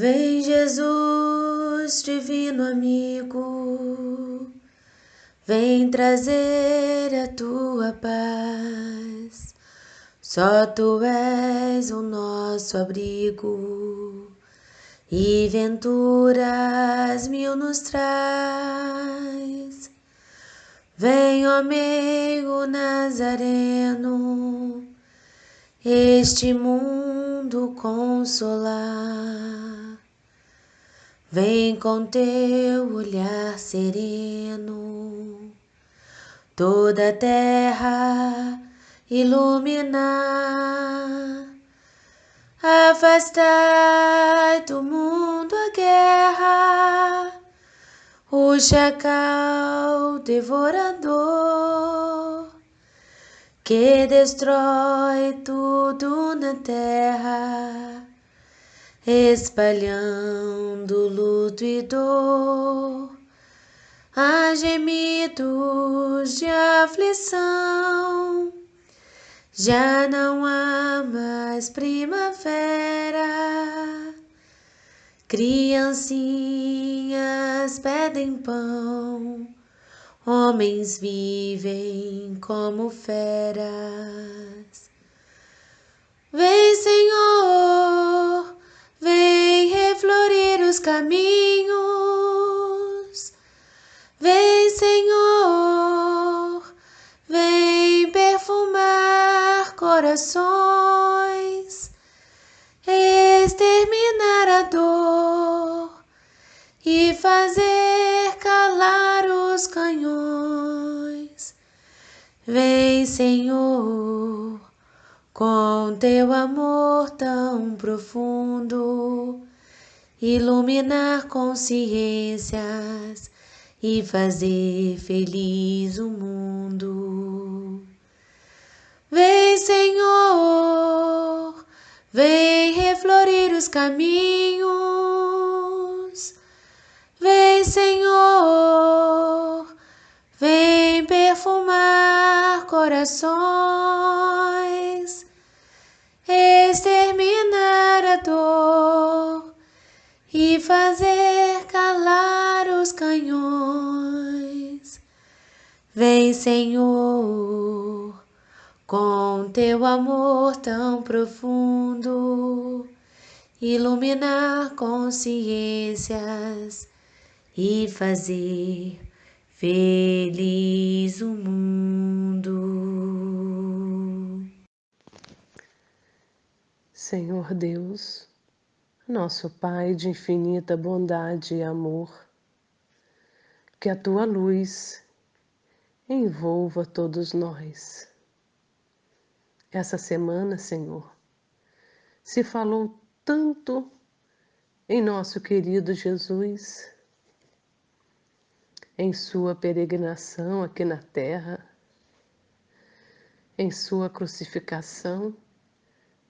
Vem, Jesus, divino amigo, vem trazer a tua paz. Só tu és o nosso abrigo e venturas mil nos traz. Vem, ó meigo Nazareno, este mundo consolar. Vem com teu olhar sereno, toda a terra iluminar. Afastai do mundo a guerra, o chacal devorador, que destrói tudo na terra, espalhando luto e dor. Há gemidos de aflição, já não há mais primavera. Criancinhas pedem pão, homens vivem como feras. Vem, Senhor, vem reflorir os caminhos. Vem, Senhor, vem perfumar corações, exterminar a dor e fazer calar os canhões. Vem, Senhor, com teu amor tão profundo, iluminar consciências e fazer feliz o mundo. Vem, Senhor, vem reflorir os caminhos. Vem, Senhor, vem perfumar corações, exterminar a dor e fazer calar os canhões. Vem, Senhor, com teu amor tão profundo, iluminar consciências e fazer feliz o mundo. Senhor Deus, nosso Pai de infinita bondade e amor, que a tua luz envolva todos nós. Essa semana, Senhor, se falou tanto em nosso querido Jesus, em sua peregrinação aqui na terra, em sua crucificação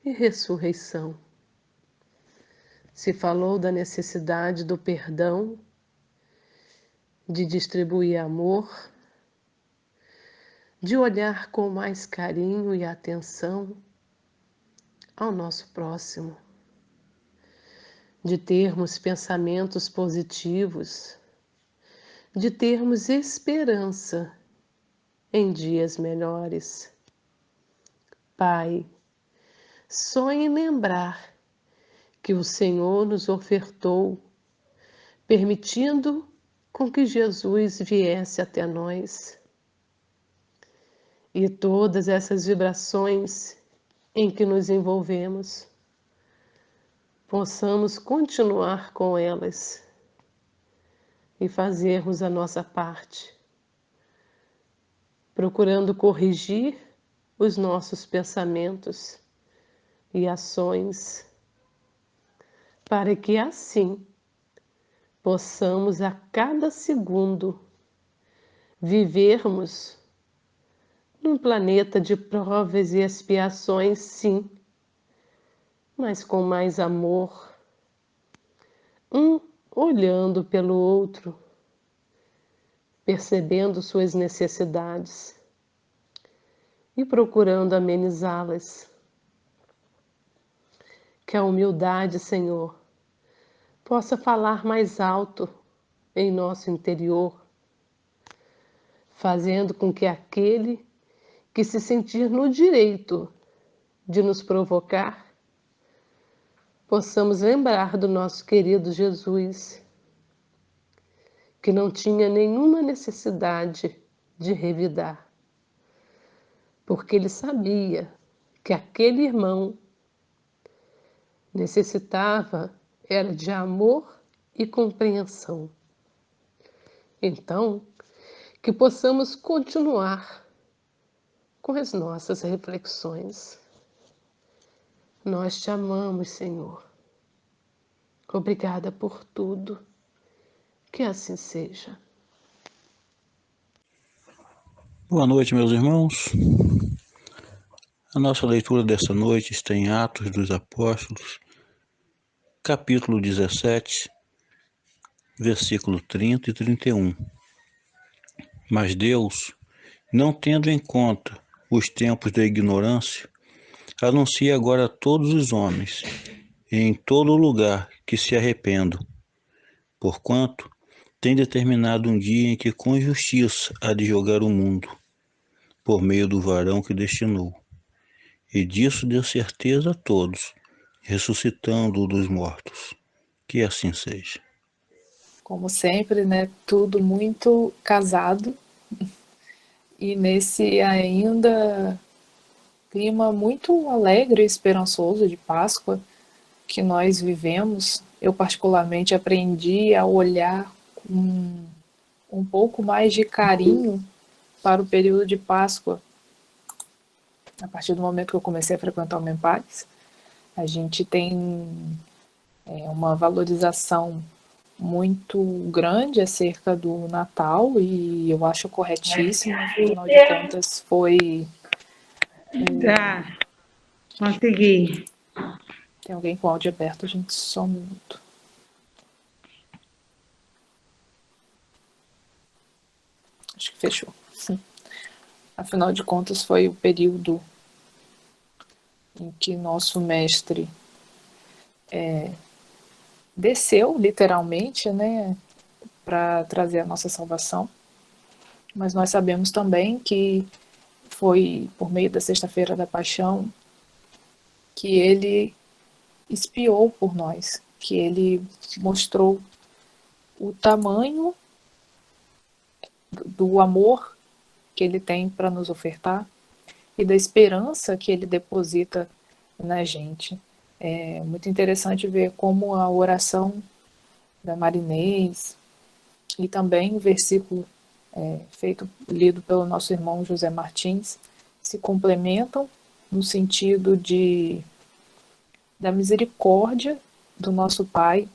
e ressurreição. Se falou da necessidade do perdão, de distribuir amor, de olhar com mais carinho e atenção ao nosso próximo, de termos pensamentos positivos, de termos esperança em dias melhores. Pai, só em lembrar que o Senhor nos ofertou, permitindo com que Jesus viesse até nós. E todas essas vibrações em que nos envolvemos, possamos continuar com elas e fazermos a nossa parte, procurando corrigir os nossos pensamentos e ações, para que assim possamos a cada segundo vivermos num planeta de provas e expiações, sim, mas com mais amor, um olhando pelo outro, percebendo suas necessidades e procurando amenizá-las. Que a humildade, Senhor, possa falar mais alto em nosso interior, fazendo com que aquele que se sentir no direito de nos provocar, possamos lembrar do nosso querido Jesus, que não tinha nenhuma necessidade de revidar, porque ele sabia que aquele irmão necessitava era de amor e compreensão. Então, que possamos continuar com as nossas reflexões. Nós te amamos, Senhor. Obrigada por tudo. Que assim seja. Boa noite, meus irmãos. A nossa leitura desta noite está em Atos dos Apóstolos, capítulo 17, versículo 30 e 31. Mas Deus, não tendo em conta os tempos da ignorância, anuncia agora a todos os homens, e em todo lugar, que se arrependam, porquanto tem determinado um dia em que com justiça há de julgar o mundo, por meio do varão que destinou. E disso deu certeza a todos, ressuscitando-o dos mortos. Que assim seja. Como sempre, né? Tudo muito casado. E nesse ainda clima muito alegre e esperançoso de Páscoa que nós vivemos, eu particularmente aprendi a olhar com um pouco mais de carinho para o período de Páscoa. A partir do momento que eu comecei a frequentar o Mempares, a gente tem uma valorização muito grande acerca do Natal e eu acho corretíssimo, afinal de contas foi... Tá, consegui. Tem alguém com o áudio aberto, gente, só um minuto. Acho que fechou. Afinal de contas foi o período em que nosso mestre desceu, literalmente, né, para trazer a nossa salvação. Mas nós sabemos também que foi por meio da Sexta-feira da Paixão que ele expiou por nós, que ele mostrou o tamanho do amor que ele tem para nos ofertar e da esperança que ele deposita na gente. É muito interessante ver como a oração da Marinês e também o versículo lido pelo nosso irmão José Martins se complementam no sentido da misericórdia do nosso Pai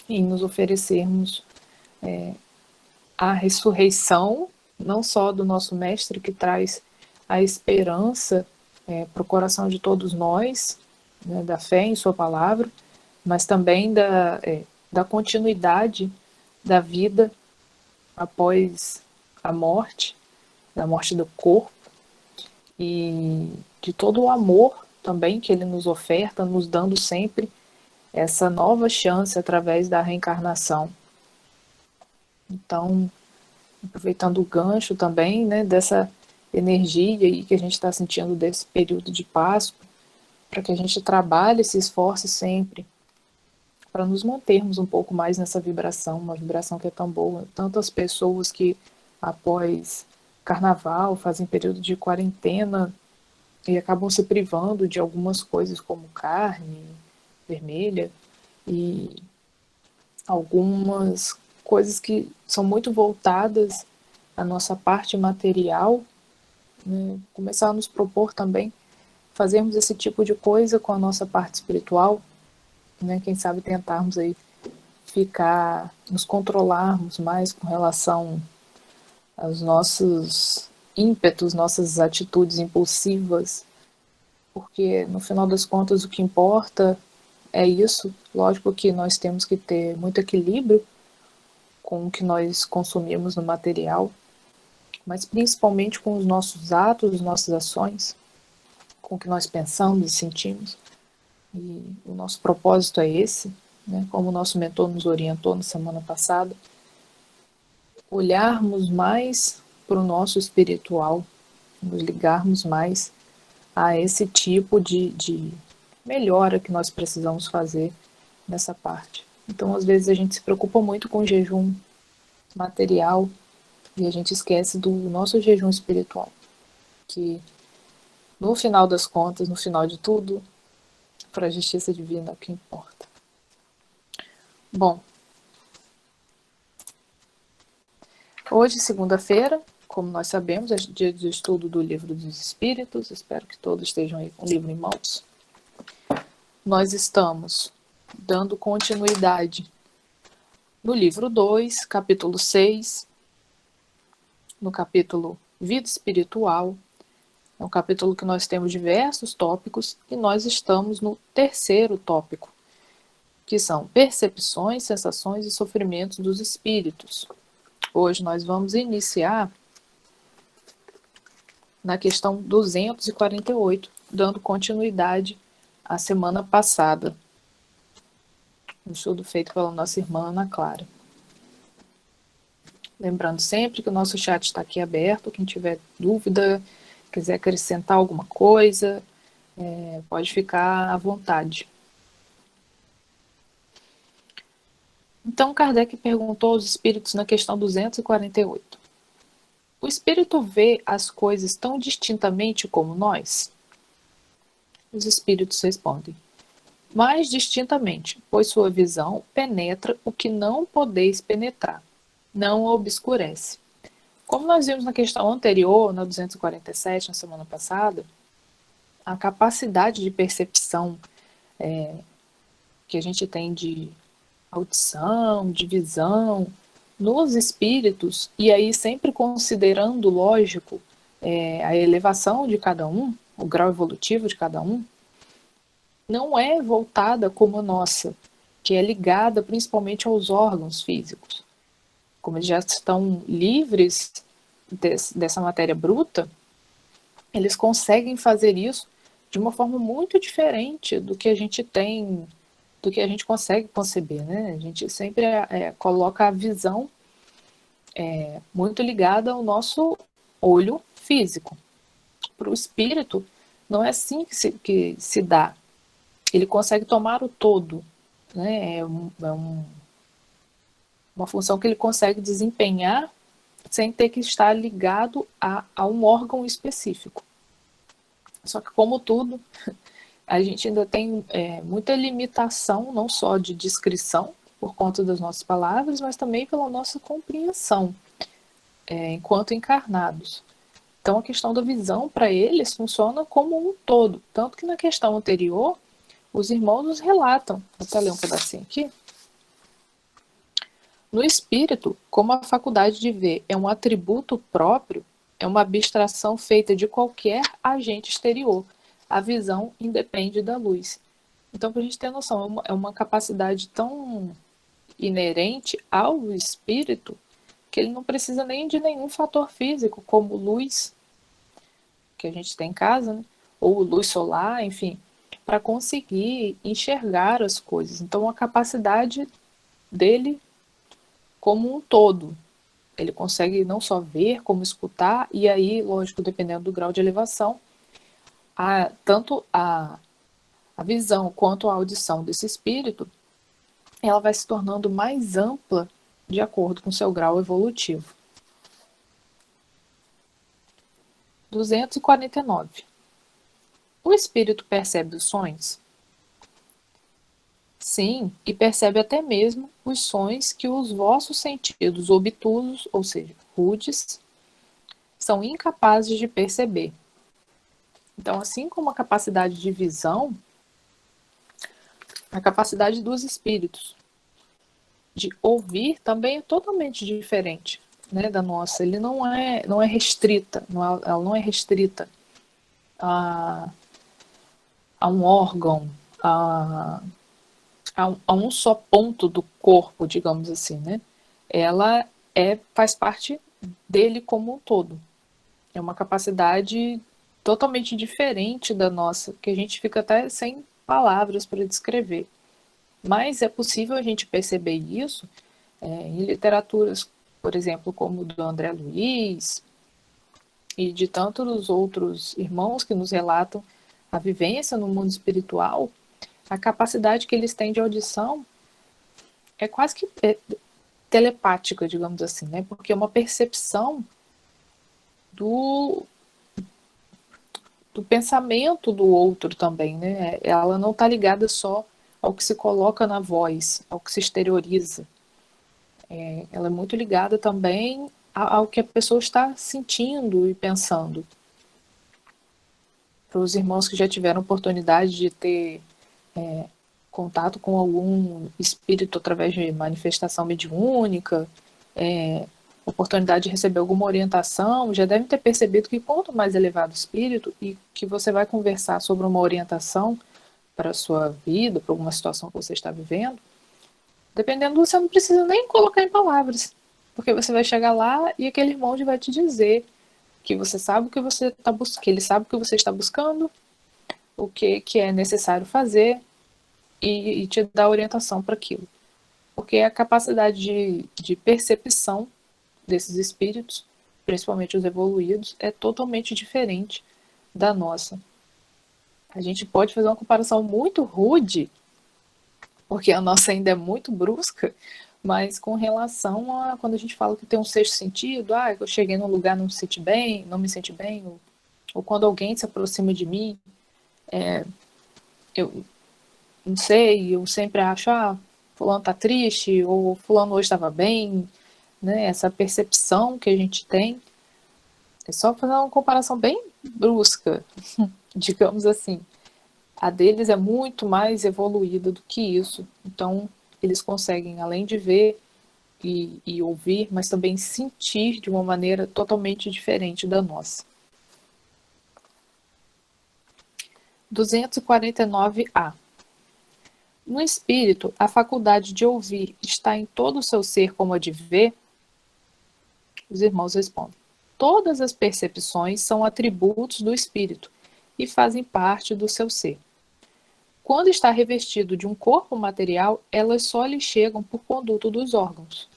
em nos oferecermos a ressurreição, não só do nosso Mestre, que traz a esperança para o coração de todos nós, né, da fé em sua palavra, mas também da continuidade da vida após a morte, da morte do corpo, e de todo o amor também que ele nos oferta, nos dando sempre essa nova chance através da reencarnação. Então, aproveitando o gancho também, né, dessa energia aí que a gente está sentindo desse período de Páscoa, para que a gente trabalhe e se esforce sempre para nos mantermos um pouco mais nessa vibração, uma vibração que é tão boa. Tantas pessoas que após Carnaval fazem período de quarentena e acabam se privando de algumas coisas como carne vermelha e algumas coisas que são muito voltadas à nossa parte material, né? Começar a nos propor também fazermos esse tipo de coisa com a nossa parte espiritual, né? Quem sabe tentarmos aí nos controlarmos mais com relação aos nossos ímpetos, nossas atitudes impulsivas, porque no final das contas o que importa é isso. Lógico que nós temos que ter muito equilíbrio com o que nós consumimos no material, mas principalmente com os nossos atos, as nossas ações, com o que nós pensamos e sentimos. E o nosso propósito é esse, né, como o nosso mentor nos orientou na semana passada, olharmos mais para o nosso espiritual, nos ligarmos mais a esse tipo de melhora que nós precisamos fazer nessa parte. Então, às vezes, a gente se preocupa muito com o jejum material e a gente esquece do nosso jejum espiritual, que no final das contas, no final de tudo, para a justiça divina é o que importa. Bom, hoje, segunda-feira, como nós sabemos, é dia de estudo do Livro dos Espíritos. Espero que todos estejam aí com o livro em mãos. Nós estamos dando continuidade no livro 2, capítulo 6, no capítulo Vida Espiritual. É um capítulo que nós temos diversos tópicos e nós estamos no terceiro tópico, que são percepções, sensações e sofrimentos dos espíritos. Hoje nós vamos iniciar na questão 248, dando continuidade à semana passada, no estudo feito pela nossa irmã Ana Clara. Lembrando sempre que o nosso chat está aqui aberto, quem tiver dúvida, quiser acrescentar alguma coisa, pode ficar à vontade. Então, Kardec perguntou aos espíritos na questão 248. O espírito vê as coisas tão distintamente como nós? Os espíritos respondem: mais distintamente, pois sua visão penetra o que não podeis penetrar, não o obscurece. Como nós vimos na questão anterior, na 247, na semana passada, a capacidade de percepção que a gente tem de audição, de visão, nos espíritos, e aí sempre considerando, lógico, a elevação de cada um, o grau evolutivo de cada um, não é voltada como a nossa, que é ligada principalmente aos órgãos físicos. Como eles já estão livres dessa matéria bruta, eles conseguem fazer isso de uma forma muito diferente do que a gente tem, do que a gente consegue conceber, né? A gente sempre coloca a visão muito ligada ao nosso olho físico. Para o espírito, não é assim que se dá. Ele consegue tomar o todo, né? Uma função que ele consegue desempenhar sem ter que estar ligado a um órgão específico. Só que, como tudo, a gente ainda tem muita limitação, não só de descrição, por conta das nossas palavras, mas também pela nossa compreensão, enquanto encarnados. Então, a questão da visão, para eles, funciona como um todo. Tanto que na questão anterior, os irmãos nos relatam, vou até ler um pedacinho aqui. No espírito, como a faculdade de ver é um atributo próprio, é uma abstração feita de qualquer agente exterior. A visão independe da luz. Então, para a gente ter noção, é uma capacidade tão inerente ao espírito que ele não precisa nem de nenhum fator físico, como luz, que a gente tem em casa, né? Ou luz solar, enfim, para conseguir enxergar as coisas. Então, a capacidade dele como um todo. Ele consegue não só ver, como escutar, e aí, lógico, dependendo do grau de elevação, tanto a visão quanto a audição desse espírito, ela vai se tornando mais ampla de acordo com seu grau evolutivo. 249. O espírito percebe os sons? Sim, e percebe até mesmo os sons que os vossos sentidos obtusos, ou seja, rudes, são incapazes de perceber. Então, assim como a capacidade de visão, a capacidade dos espíritos de ouvir também é totalmente diferente, né, da nossa. Ele não é restrita, ela não é restrita a um órgão, a um só ponto do corpo, digamos assim, né? Ela faz parte dele como um todo. É uma capacidade totalmente diferente da nossa, que a gente fica até sem palavras para descrever. Mas é possível a gente perceber isso em literaturas, por exemplo, como do André Luiz e de tantos outros irmãos que nos relatam a vivência no mundo espiritual. A capacidade que eles têm de audição é quase que telepática, digamos assim, né? Porque é uma percepção do pensamento do outro também, né? Ela não está ligada só ao que se coloca na voz, ao que se exterioriza. Ela é muito ligada também ao que a pessoa está sentindo e pensando. Para os irmãos que já tiveram oportunidade de ter contato com algum espírito através de manifestação mediúnica, oportunidade de receber alguma orientação, já devem ter percebido que quanto mais elevado o espírito e que você vai conversar sobre uma orientação para a sua vida, para alguma situação que você está vivendo, dependendo, você não precisa nem colocar em palavras, porque você vai chegar lá e aquele irmão já vai te dizer que você sabe o que você está buscando, que ele sabe o que você está buscando, o que é necessário fazer e te dar orientação para aquilo. Porque a capacidade de percepção desses espíritos, principalmente os evoluídos, é totalmente diferente da nossa. A gente pode fazer uma comparação muito rude, porque a nossa ainda é muito brusca, mas com relação a quando a gente fala que tem um sexto sentido, eu cheguei num lugar não me senti bem, ou quando alguém se aproxima de mim, eu não sei, eu sempre acho, fulano tá triste, ou fulano hoje estava bem, né? Essa percepção que a gente tem, é só fazer uma comparação bem brusca, digamos assim. A deles é muito mais evoluída do que isso. Então, eles conseguem, além de ver e ouvir, mas também sentir de uma maneira totalmente diferente da nossa. 249A. No espírito, a faculdade de ouvir está em todo o seu ser como a de ver? Os irmãos respondem: todas as percepções são atributos do espírito e fazem parte do seu ser. Quando está revestido de um corpo material, elas só lhe chegam por conduto dos órgãos,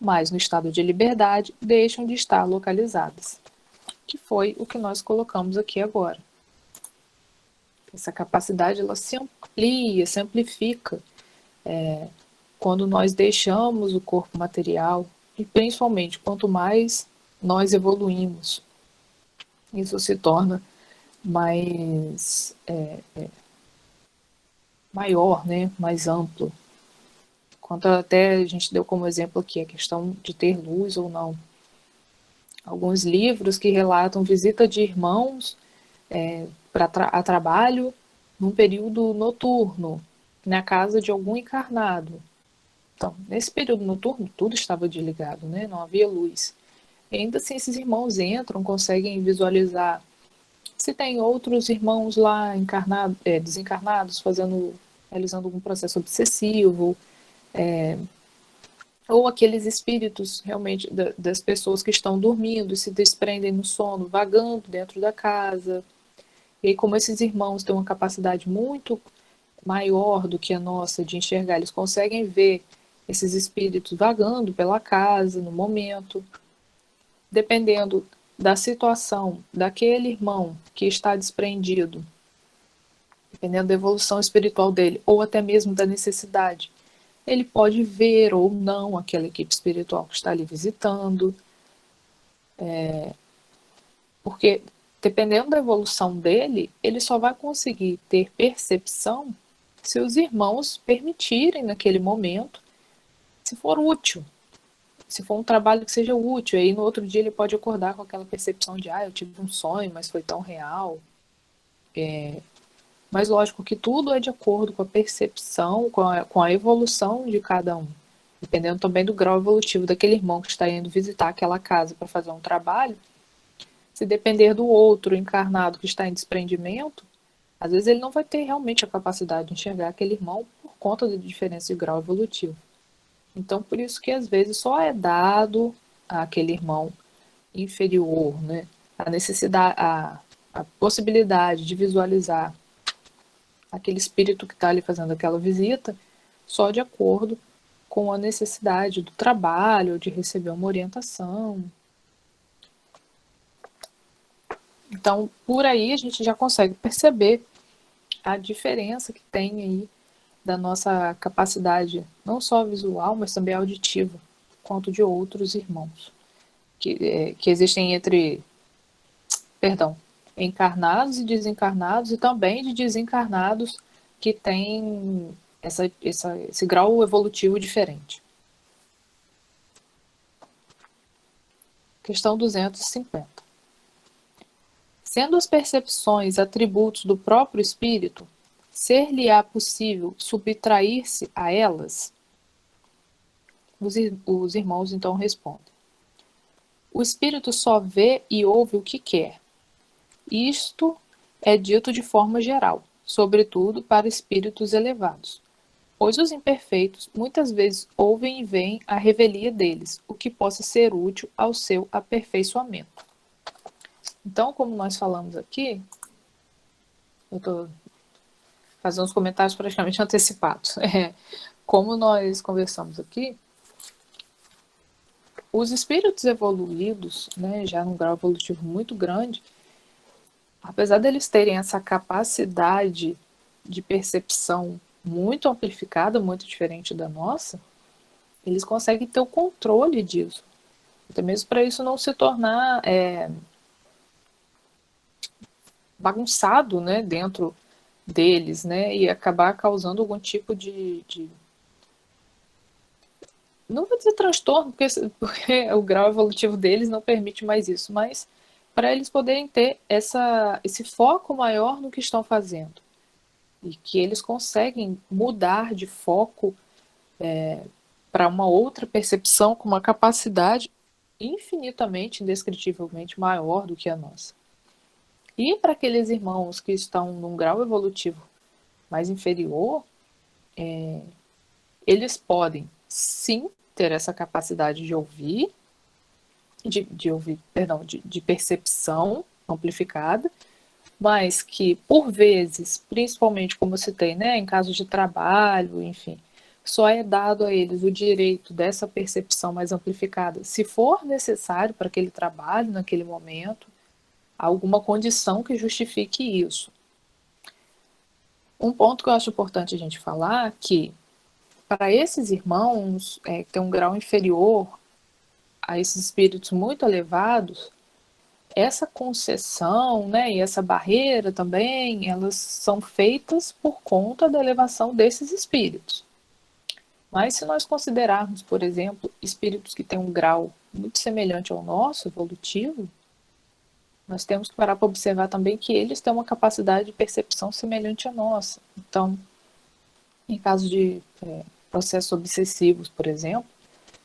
mas no estado de liberdade deixam de estar localizadas, que foi o que nós colocamos aqui agora. Essa capacidade ela se amplia, se amplifica quando nós deixamos o corpo material e principalmente quanto mais nós evoluímos, isso se torna mais maior, né? Mais amplo. Quanto até a gente deu como exemplo aqui a questão de ter luz ou não. Alguns livros que relatam visita de irmãos a trabalho num período noturno, na casa de algum encarnado. Então, nesse período noturno, tudo estava desligado, né? Não havia luz. E ainda assim, esses irmãos entram, conseguem visualizar se tem outros irmãos lá desencarnados, realizando algum processo obsessivo, ou aqueles espíritos realmente das pessoas que estão dormindo e se desprendem no sono, vagando dentro da casa. E aí, como esses irmãos têm uma capacidade muito maior do que a nossa de enxergar, eles conseguem ver esses espíritos vagando pela casa no momento. Dependendo da situação daquele irmão que está desprendido, dependendo da evolução espiritual dele, ou até mesmo da necessidade, ele pode ver ou não aquela equipe espiritual que está ali visitando, porque dependendo da evolução dele, ele só vai conseguir ter percepção se os irmãos permitirem naquele momento, se for útil. Se for um trabalho que seja útil, aí no outro dia ele pode acordar com aquela percepção de eu tive um sonho, mas foi tão real. Mas lógico que tudo é de acordo com a percepção, com a evolução de cada um. Dependendo também do grau evolutivo daquele irmão que está indo visitar aquela casa para fazer um trabalho. Se depender do outro encarnado que está em desprendimento, às vezes ele não vai ter realmente a capacidade de enxergar aquele irmão por conta da diferença de grau evolutivo. Então, por isso que às vezes só é dado àquele irmão inferior, né, a necessidade, a possibilidade de visualizar aquele espírito que está ali fazendo aquela visita, só de acordo com a necessidade do trabalho, de receber uma orientação. Então, por aí a gente já consegue perceber a diferença que tem aí da nossa capacidade, não só visual, mas também auditiva, quanto de outros irmãos, que existem encarnados e desencarnados, e também de desencarnados que têm esse grau evolutivo diferente. Questão 250. Sendo as percepções atributos do próprio espírito, ser-lhe-á possível subtrair-se a elas? Os irmãos então respondem: o espírito só vê e ouve o que quer. Isto é dito de forma geral, sobretudo para espíritos elevados, pois os imperfeitos muitas vezes ouvem e veem a revelia deles, o que possa ser útil ao seu aperfeiçoamento. Então, como nós falamos aqui, eu estou fazendo os comentários praticamente antecipados. Como nós conversamos aqui, os espíritos evoluídos, né, já num grau evolutivo muito grande, apesar deles terem essa capacidade de percepção muito amplificada, muito diferente da nossa, eles conseguem ter o controle disso. Até mesmo para isso não se tornar bagunçado, né, dentro deles, né, e acabar causando algum tipo de não vou dizer transtorno, porque o grau evolutivo deles não permite mais isso, mas para eles poderem ter esse foco maior no que estão fazendo. E que eles conseguem mudar de foco para uma outra percepção com uma capacidade infinitamente, indescritivelmente maior do que a nossa. E para aqueles irmãos que estão num grau evolutivo mais inferior, eles podem sim ter essa capacidade de ouvir, de percepção amplificada, mas que por vezes, principalmente como eu citei, né, em casos de trabalho, enfim, só é dado a eles o direito dessa percepção mais amplificada se for necessário para aquele trabalho, naquele momento, alguma condição que justifique isso. Um ponto que eu acho importante a gente falar é que para esses irmãos que têm um grau inferior a esses espíritos muito elevados, essa concessão, né, e essa barreira também, elas são feitas por conta da elevação desses espíritos. Mas se nós considerarmos, por exemplo, espíritos que têm um grau muito semelhante ao nosso, evolutivo, nós temos que parar para observar também que eles têm uma capacidade de percepção semelhante à nossa. Então, em caso de processos obsessivos, por exemplo,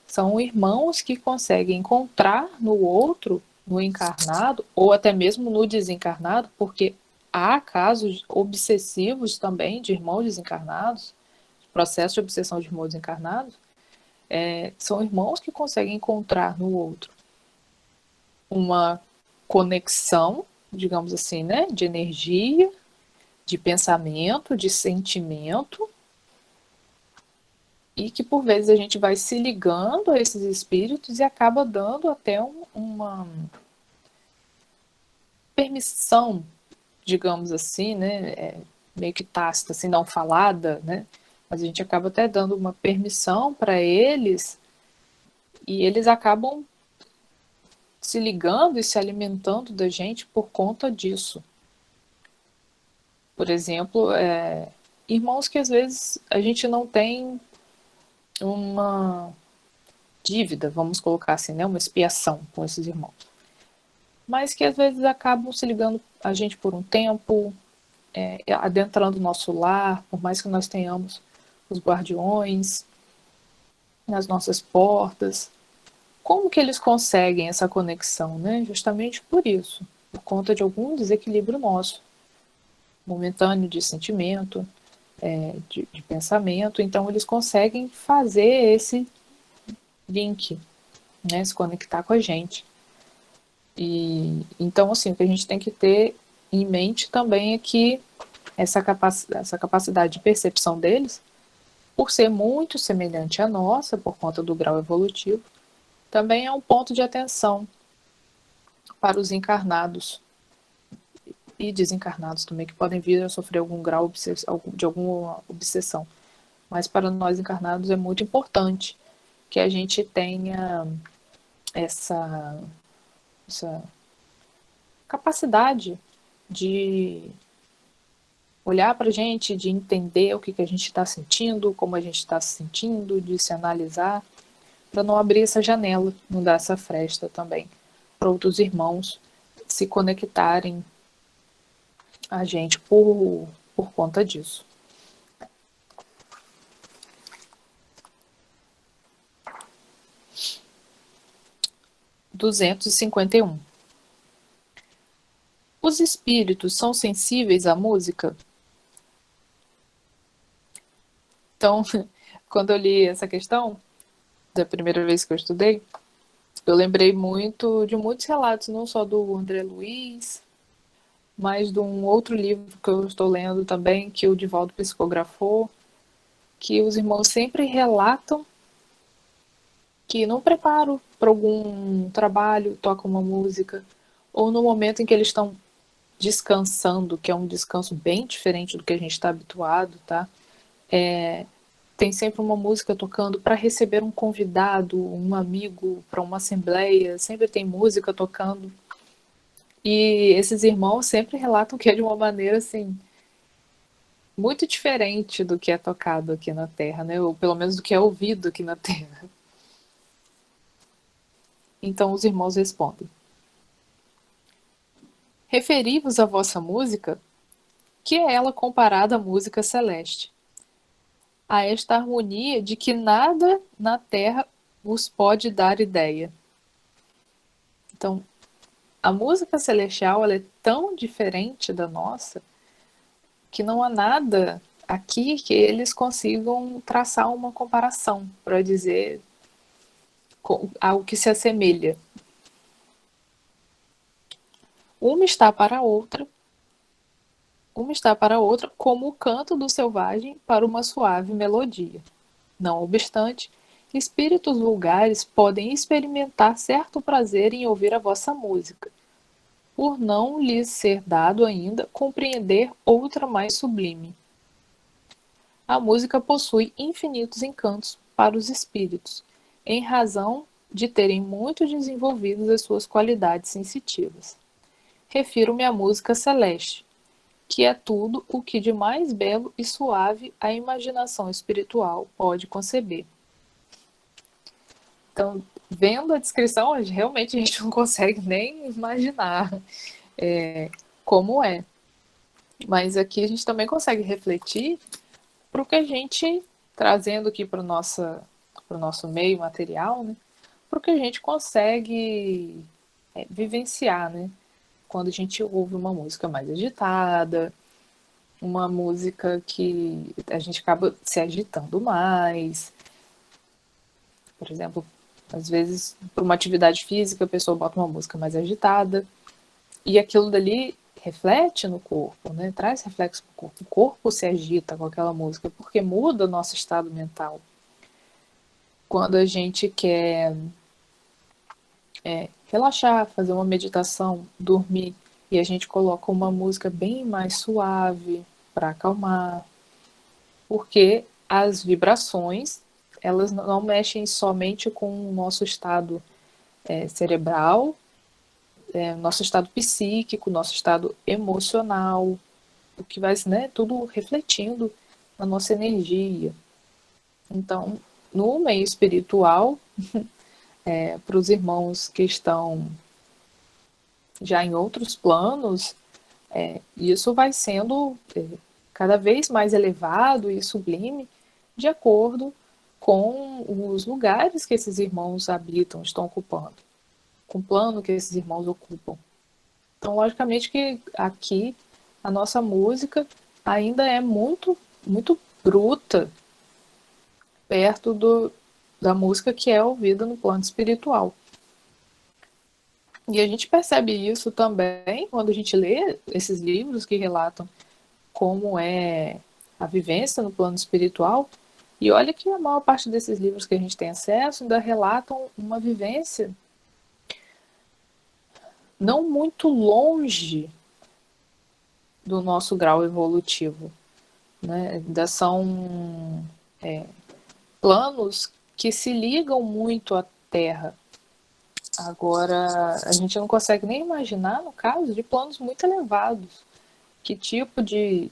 são irmãos que conseguem encontrar no outro, no encarnado, ou até mesmo no desencarnado, porque há casos obsessivos também de irmãos desencarnados, processos de obsessão de irmãos desencarnados, são irmãos que conseguem encontrar no outro uma conexão, digamos assim, né, de energia, de pensamento, de sentimento, e que por vezes a gente vai se ligando a esses espíritos e acaba dando até uma permissão, digamos assim, né, meio que tácita, assim, não falada, né, mas a gente acaba até dando uma permissão para eles e eles acabam se ligando e se alimentando da gente por conta disso. Por exemplo, irmãos que às vezes a gente não tem uma dívida, vamos colocar assim, né, uma expiação com esses irmãos, mas que às vezes acabam se ligando a gente por um tempo, adentrando o nosso lar, por mais que nós tenhamos os guardiões nas nossas portas. Como que eles conseguem essa conexão, né? Justamente por isso, por conta de algum desequilíbrio nosso, momentâneo de sentimento, de pensamento. Então eles conseguem fazer esse link, né? Se conectar com a gente. E então, assim, o que a gente tem que ter em mente também é que essa capacidade de percepção deles por ser muito semelhante à nossa, por conta do grau evolutivo, também é um ponto de atenção para os encarnados e desencarnados também, que podem vir a sofrer algum grau de alguma obsessão. Mas para nós encarnados é muito importante que a gente tenha essa capacidade de olhar para a gente, de entender o que a gente está sentindo, como a gente está se sentindo, de se analisar, para não abrir essa janela, não dar essa fresta também para outros irmãos se conectarem a gente por conta disso. (251) Os espíritos são sensíveis à música? Então, quando eu li essa questão, da primeira vez que eu estudei, eu lembrei muito de muitos relatos, não só do André Luiz, mas de um outro livro que eu estou lendo também, que o Divaldo psicografou, que os irmãos sempre relatam que no preparo para algum trabalho, tocam uma música, ou no momento em que eles estão descansando, que é um descanso bem diferente do que a gente está habituado, tá? Tem sempre uma música tocando para receber um convidado, um amigo, para uma assembleia, sempre tem música tocando. E esses irmãos sempre relatam que é de uma maneira assim muito diferente do que é tocado aqui na Terra, né? Ou pelo menos do que é ouvido aqui na Terra. Então os irmãos respondem: referi-vos à vossa música, que é ela comparada à música celeste, a esta harmonia de que nada na Terra vos pode dar ideia. Então, a música celestial ela é tão diferente da nossa que não há nada aqui que eles consigam traçar uma comparação para dizer algo que se assemelha. Uma está para a outra como o canto do selvagem para uma suave melodia. Não obstante, espíritos vulgares podem experimentar certo prazer em ouvir a vossa música, por não lhes ser dado ainda compreender outra mais sublime. A música possui infinitos encantos para os espíritos, em razão de terem muito desenvolvidas as suas qualidades sensitivas. Refiro-me à música celeste, que é tudo o que de mais belo e suave a imaginação espiritual pode conceber. Então, vendo a descrição, realmente a gente não consegue nem imaginar como é. Mas aqui a gente também consegue refletir para o que a gente, trazendo aqui para o nosso meio material, né, para o que a gente consegue vivenciar, né? Quando a gente ouve uma música mais agitada, uma música que a gente acaba se agitando mais. Por exemplo, às vezes, por uma atividade física, a pessoa bota uma música mais agitada e aquilo dali reflete no corpo, né? Traz reflexo no corpo. O corpo se agita com aquela música porque muda o nosso estado mental. Quando a gente quer relaxar, fazer uma meditação, dormir, e a gente coloca uma música bem mais suave para acalmar, porque as vibrações elas não mexem somente com o nosso estado cerebral, nosso estado psíquico, nosso estado emocional, o que vai, né, tudo refletindo na nossa energia. Então, no meio espiritual, para os irmãos que estão já em outros planos, isso vai sendo cada vez mais elevado e sublime de acordo com os lugares que esses irmãos habitam, estão ocupando, com o plano que esses irmãos ocupam. Então, logicamente que aqui a nossa música ainda é muito, muito bruta perto da música que é ouvida no plano espiritual. E a gente percebe isso também quando a gente lê esses livros que relatam como é a vivência no plano espiritual, E olha que a maior parte desses livros que a gente tem acesso ainda relatam uma vivência não muito longe do nosso grau evolutivo, né? Ainda são planos que se ligam muito à Terra. Agora, a gente não consegue nem imaginar, no caso, de planos muito elevados. Que tipo de...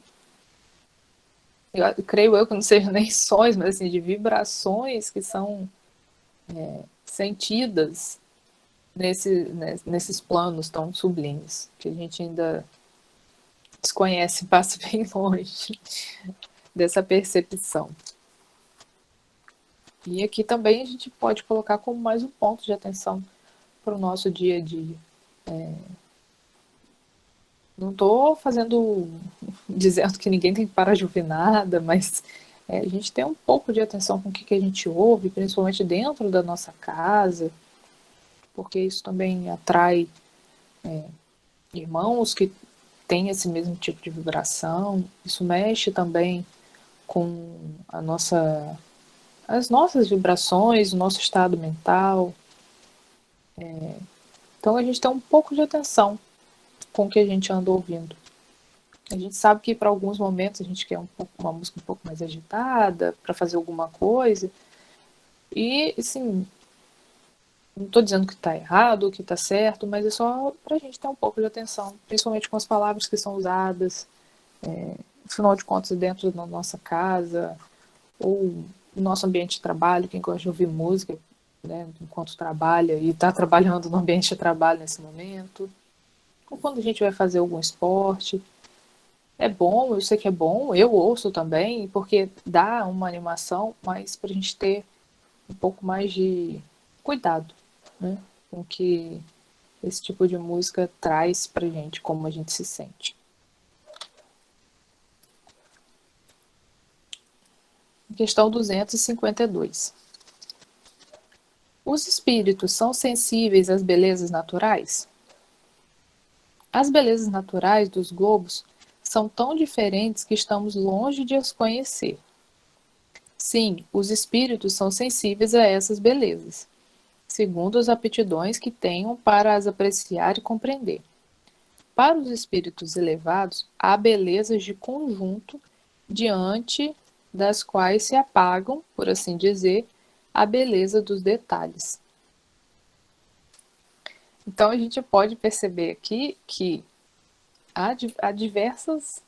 creio eu que não sejam nem sons, mas assim, de vibrações que são sentidas nesses planos tão sublimes, que a gente ainda desconhece, passa bem longe dessa percepção. E aqui também a gente pode colocar como mais um ponto de atenção para o nosso dia a dia. Não estou dizendo que ninguém tem que parar de ouvir nada, mas a gente tem um pouco de atenção com o que a gente ouve, principalmente dentro da nossa casa, porque isso também atrai irmãos que têm esse mesmo tipo de vibração. Isso mexe também com as nossas vibrações, o nosso estado mental. Então a gente tem um pouco de atenção com o que a gente anda ouvindo. A gente sabe que para alguns momentos a gente quer uma música um pouco mais agitada, para fazer alguma coisa. E, assim, não estou dizendo que está errado, que está certo, mas é só para a gente ter um pouco de atenção, principalmente com as palavras que são usadas, afinal de contas, dentro da nossa casa, ou no nosso ambiente de trabalho, quem gosta de ouvir música, né, enquanto trabalha e está trabalhando no ambiente de trabalho nesse momento, ou quando a gente vai fazer algum esporte. É bom, eu sei que é bom, eu ouço também, porque dá uma animação, mas para a gente ter um pouco mais de cuidado, né, com o que esse tipo de música traz para a gente, como a gente se sente. Questão 252. Os espíritos são sensíveis às belezas naturais? As belezas naturais dos globos são tão diferentes que estamos longe de as conhecer. Sim, os espíritos são sensíveis a essas belezas, segundo as aptidões que tenham para as apreciar e compreender. Para os espíritos elevados, há belezas de conjunto diante das quais se apagam, por assim dizer, a beleza dos detalhes. Então a gente pode perceber aqui que há diversas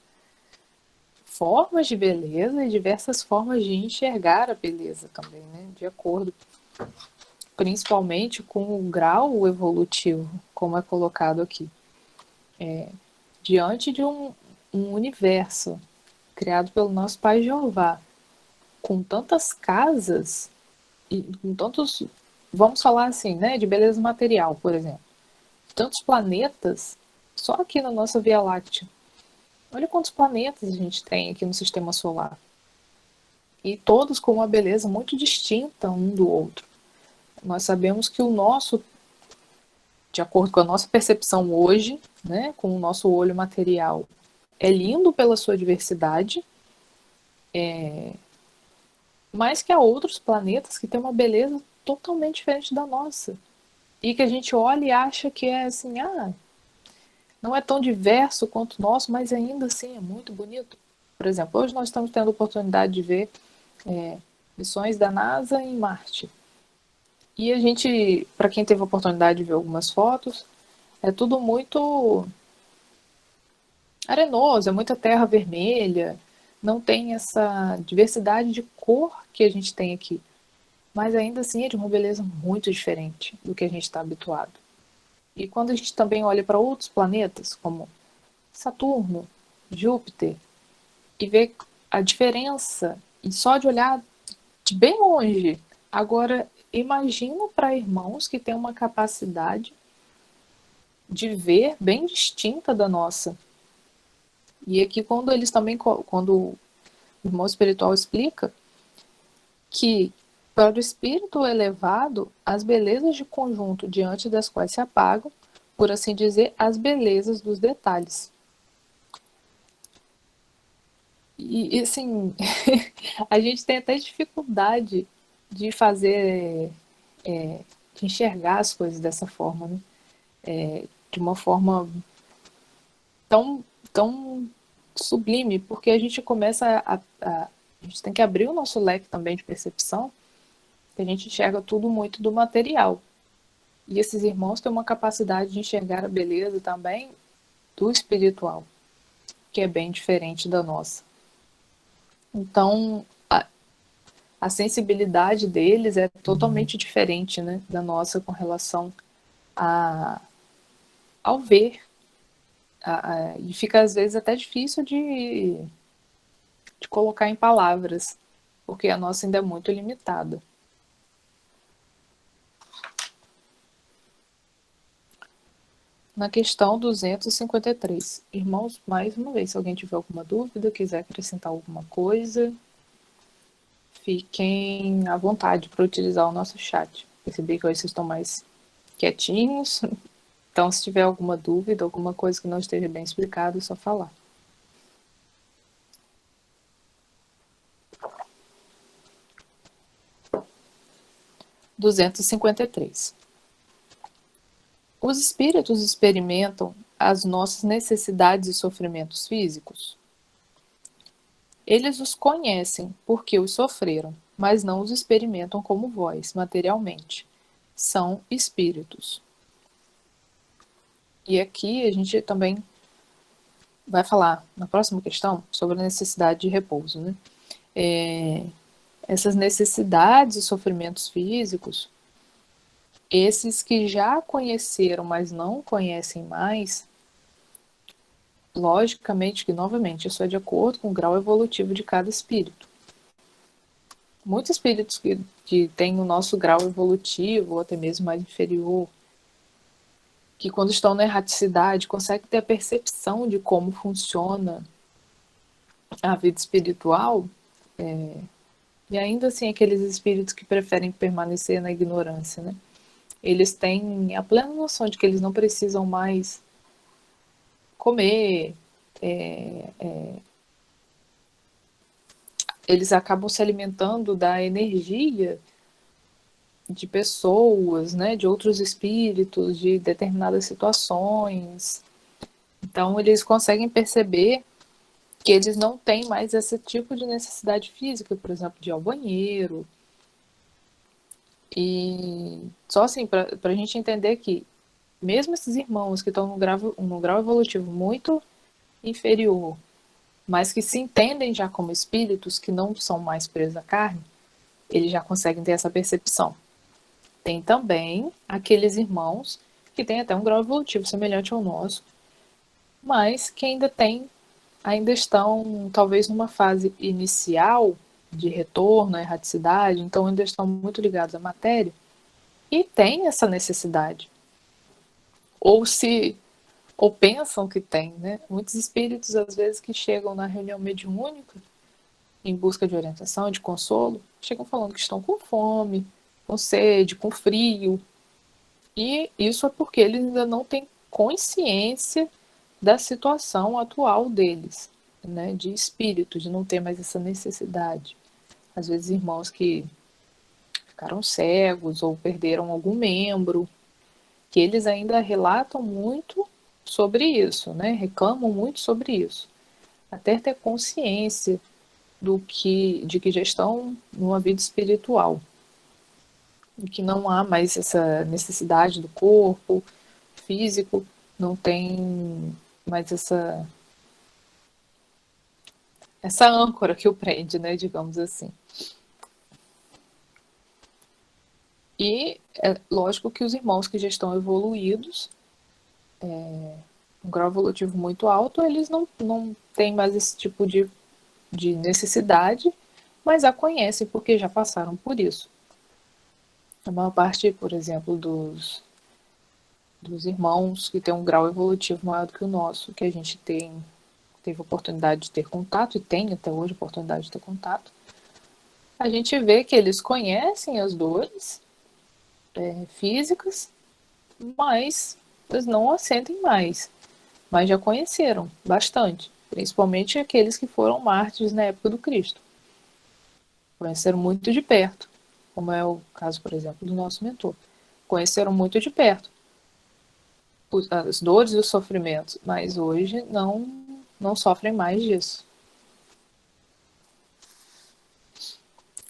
formas de beleza e diversas formas de enxergar a beleza também, né? De acordo, principalmente com o grau evolutivo, como é colocado aqui. Diante de um universo criado pelo nosso Pai Jeová, com tantas casas e com tantos, vamos falar assim, né, de beleza material, por exemplo, tantos planetas, só aqui na nossa Via Láctea. Olha quantos planetas a gente tem aqui no Sistema Solar. E todos com uma beleza muito distinta um do outro. Nós sabemos que o nosso, de acordo com a nossa percepção hoje, né, com o nosso olho material, é lindo pela sua diversidade, mas que há outros planetas que têm uma beleza totalmente diferente da nossa. E que a gente olha e acha que é assim, não é tão diverso quanto o nosso, mas ainda assim é muito bonito. Por exemplo, hoje nós estamos tendo a oportunidade de ver missões da NASA em Marte. E a gente, para quem teve a oportunidade de ver algumas fotos, é tudo muito arenoso, é muita terra vermelha, não tem essa diversidade de cor que a gente tem aqui. Mas ainda assim é de uma beleza muito diferente do que a gente está habituado. E quando a gente também olha para outros planetas, como Saturno, Júpiter, e vê a diferença, e só de olhar de bem longe, agora imagina para irmãos que têm uma capacidade de ver bem distinta da nossa. E aqui quando o irmão espiritual explica que para o espírito elevado, as belezas de conjunto diante das quais se apagam, por assim dizer, as belezas dos detalhes. E assim, a gente tem até dificuldade de fazer, de enxergar as coisas dessa forma, né? De uma forma tão sublime, porque a gente começa a gente tem que abrir o nosso leque também de percepção, que a gente enxerga tudo muito do material. E esses irmãos têm uma capacidade de enxergar a beleza também do espiritual, que é bem diferente da nossa. Então, a sensibilidade deles é totalmente diferente, né, da nossa com relação ao ver. E fica às vezes até difícil de colocar em palavras, porque a nossa ainda é muito limitada. Na questão 253. Irmãos, mais uma vez, se alguém tiver alguma dúvida, quiser acrescentar alguma coisa, fiquem à vontade para utilizar o nosso chat. Percebi que hoje vocês estão mais quietinhos, então se tiver alguma dúvida, alguma coisa que não esteja bem explicado, é só falar. – 253. Os espíritos experimentam as nossas necessidades e sofrimentos físicos? Eles os conhecem porque os sofreram, mas não os experimentam como vós, materialmente. São espíritos. E aqui a gente também vai falar, na próxima questão, sobre a necessidade de repouso, né? Essas necessidades e sofrimentos físicos, esses que já conheceram, mas não conhecem mais, logicamente que, novamente, isso é de acordo com o grau evolutivo de cada espírito. Muitos espíritos que têm o nosso grau evolutivo, ou até mesmo mais inferior, que quando estão na erraticidade, conseguem ter a percepção de como funciona a vida espiritual, e ainda assim aqueles espíritos que preferem permanecer na ignorância, né? Eles têm a plena noção de que eles não precisam mais comer, eles acabam se alimentando da energia de pessoas, né, de outros espíritos, de determinadas situações. Então, eles conseguem perceber que eles não têm mais esse tipo de necessidade física, por exemplo, de ir ao banheiro. E só assim, para a gente entender que, mesmo esses irmãos que estão no grau evolutivo muito inferior, mas que se entendem já como espíritos, que não são mais presos à carne, eles já conseguem ter essa percepção. Tem também aqueles irmãos que têm até um grau evolutivo semelhante ao nosso, mas que ainda estão talvez numa fase inicial de retorno à erraticidade, então ainda estão muito ligados à matéria e têm essa necessidade. Ou pensam que têm, né? Muitos espíritos, às vezes, que chegam na reunião mediúnica em busca de orientação, de consolo, chegam falando que estão com fome, com sede, com frio. E isso é porque eles ainda não têm consciência da situação atual deles, né, de espírito, de não ter mais essa necessidade. Às vezes irmãos que ficaram cegos ou perderam algum membro, que eles ainda relatam muito sobre isso, né, reclamam muito sobre isso, até ter consciência de que já estão numa vida espiritual, e que não há mais essa necessidade do corpo físico, não tem mais essa âncora que o prende, né, digamos assim. E é lógico que os irmãos que já estão evoluídos, um grau evolutivo muito alto, eles não têm mais esse tipo de necessidade, mas a conhecem porque já passaram por isso. A maior parte, por exemplo, dos irmãos que têm um grau evolutivo maior do que o nosso, que a gente teve oportunidade de ter contato, e tem até hoje oportunidade de ter contato, a gente vê que eles conhecem as dores físicas, mas eles não as sentem mais, mas já conheceram bastante. principalmente aqueles que foram mártires na época do Cristo. Conheceram muito de perto, como é o caso, por exemplo, do nosso mentor. Conheceram muito de perto as dores e os sofrimentos, mas hoje não sofrem mais disso.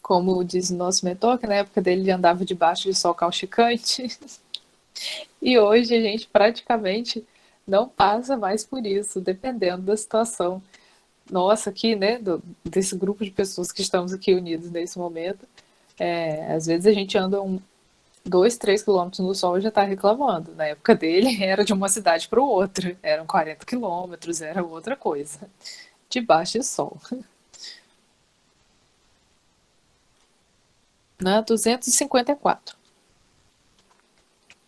Como diz o nosso mentor, que na época dele ele andava debaixo de sol causticante, e hoje a gente praticamente não passa mais por isso, dependendo da situação. Nossa, aqui, né, desse grupo de pessoas que estamos aqui unidos nesse momento, às vezes a gente anda 2, 3 quilômetros no sol e já está reclamando. Na época dele era de uma cidade para outra, eram 40 quilômetros, era outra coisa, debaixo de sol. Na 254.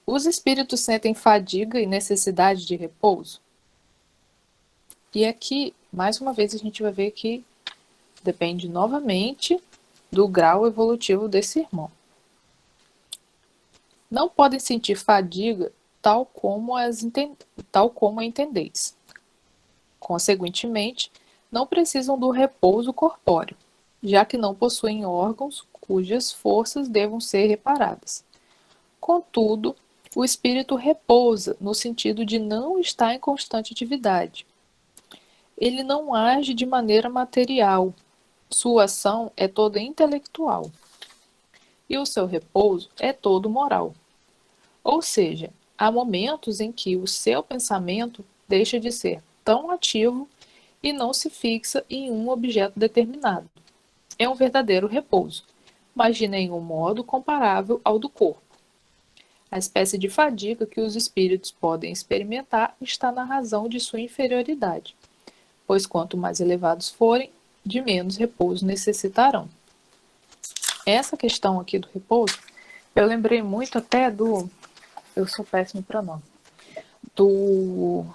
Os espíritos sentem fadiga e necessidade de repouso? E aqui, mais uma vez, a gente vai ver que depende novamente do grau evolutivo desse irmão. Não podem sentir fadiga tal como a entendeis. Consequentemente, não precisam do repouso corpóreo, já que não possuem órgãos cujas forças devam ser reparadas. Contudo, o espírito repousa no sentido de não estar em constante atividade. Ele não age de maneira material. Sua ação é toda intelectual. E o seu repouso é todo moral. Ou seja, há momentos em que o seu pensamento deixa de ser tão ativo e não se fixa em um objeto determinado. É um verdadeiro repouso, mas de nenhum modo comparável ao do corpo. A espécie de fadiga que os espíritos podem experimentar está na razão de sua inferioridade, pois quanto mais elevados forem, de menos repouso necessitarão. Essa questão aqui do repouso, eu lembrei muito até do... Eu sou péssimo para nome. Do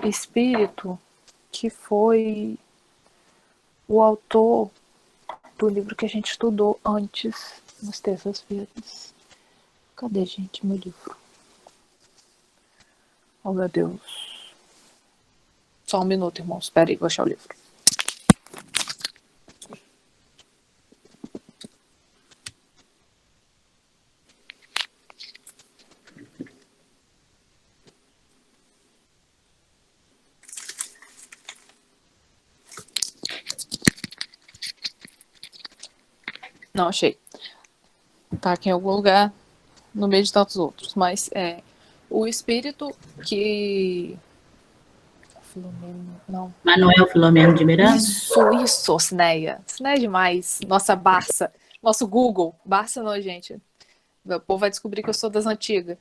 espírito que foi o autor do livro que a gente estudou antes, nas terças-feiras. Cadê, gente, meu livro? Oh, meu Deus. Só um minuto, irmãos. Espera aí, vou achar o livro. Não achei. Tá aqui em algum lugar, no meio de tantos outros. Mas o espírito que... Filomeno, não. Manuel Filomeno de Miranda? Isso, Cineia. Cineia é demais. Nossa Barça. Nosso Google. Barça não, gente. O povo vai descobrir que eu sou das antigas.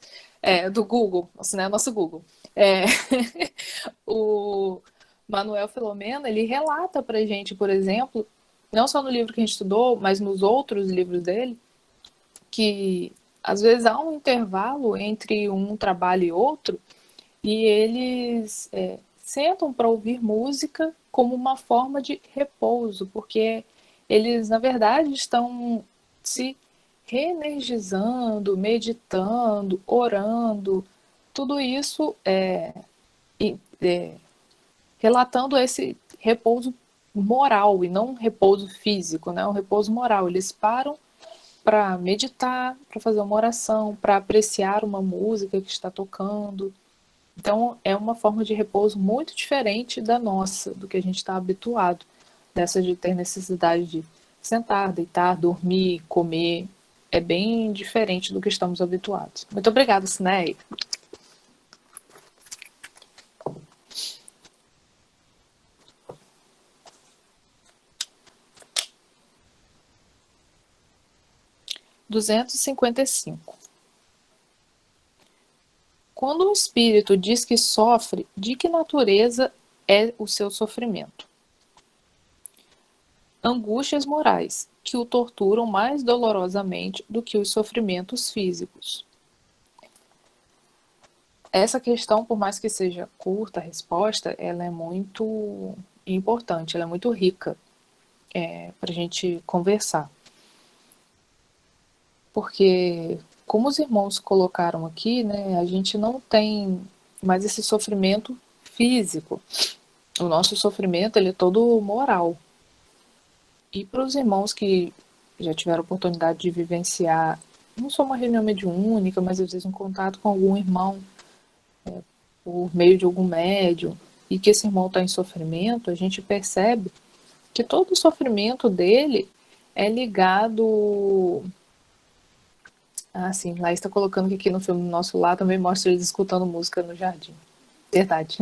Do Google. O Cineia é nosso Google. O Manuel Filomeno, ele relata pra gente, por exemplo, não só no livro que a gente estudou, mas nos outros livros dele, que às vezes há um intervalo entre um trabalho e outro, e eles sentam para ouvir música como uma forma de repouso, porque eles, na verdade, estão se reenergizando, meditando, orando, tudo isso relatando esse repouso moral e não um repouso físico, né? Um repouso moral. Eles param para meditar, para fazer uma oração, para apreciar uma música que está tocando. Então, é uma forma de repouso muito diferente da nossa, do que a gente está habituado. Dessa de ter necessidade de sentar, deitar, dormir, comer. É bem diferente do que estamos habituados. Muito obrigada, Cineia. – 255. Quando um espírito diz que sofre, de que natureza é o seu sofrimento? Angústias morais, que o torturam mais dolorosamente do que os sofrimentos físicos. Essa questão, por mais que seja curta a resposta, ela é muito importante, ela é muito rica para a gente conversar. Porque, como os irmãos colocaram aqui, né, a gente não tem mais esse sofrimento físico, o nosso sofrimento ele é todo moral. E para os irmãos que já tiveram oportunidade de vivenciar, não só uma reunião mediúnica, mas às vezes um contato com algum irmão por meio de algum médium, e que esse irmão está em sofrimento, a gente percebe que todo o sofrimento dele é ligado. Ah, sim, lá está colocando que aqui no filme Nosso Lar também mostra eles escutando música no jardim. Verdade.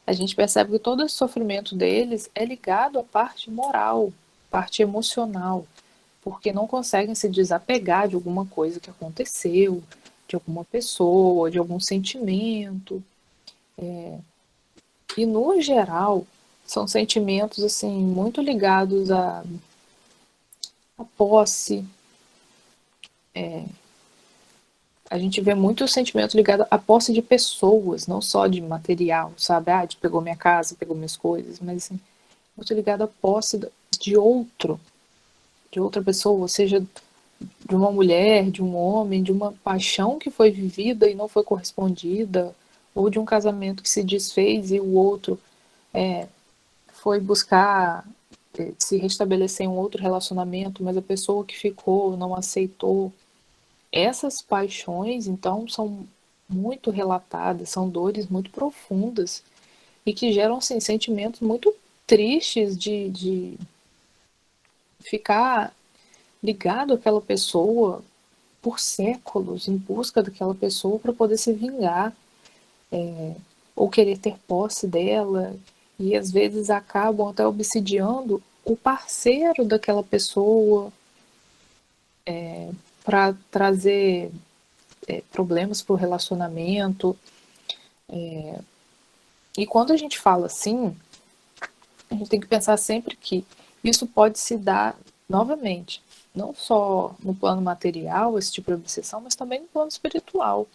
A gente percebe que todo esse sofrimento deles é ligado à parte moral, parte emocional, porque não conseguem se desapegar de alguma coisa que aconteceu, de alguma pessoa, de algum sentimento. E no geral, são sentimentos assim muito ligados à posse. A gente vê muito sentimento ligado à posse de pessoas, não só de material, sabe? Ah, de pegou minha casa, pegou minhas coisas, mas assim, muito ligado à posse de outro, de outra pessoa, seja de uma mulher, de um homem, de uma paixão que foi vivida e não foi correspondida, ou de um casamento que se desfez e o outro foi buscar se restabelecer em um outro relacionamento, mas a pessoa que ficou não aceitou. Essas paixões, então, são muito relatadas, são dores muito profundas e que geram assim, sentimentos muito tristes de ficar ligado àquela pessoa por séculos, em busca daquela pessoa para poder se vingar, ou querer ter posse dela, e às vezes acabam até obsidiando o parceiro daquela pessoa para trazer problemas para o relacionamento. E quando a gente fala assim, a gente tem que pensar sempre que isso pode se dar novamente, não só no plano material, esse tipo de obsessão, mas também no plano espiritual.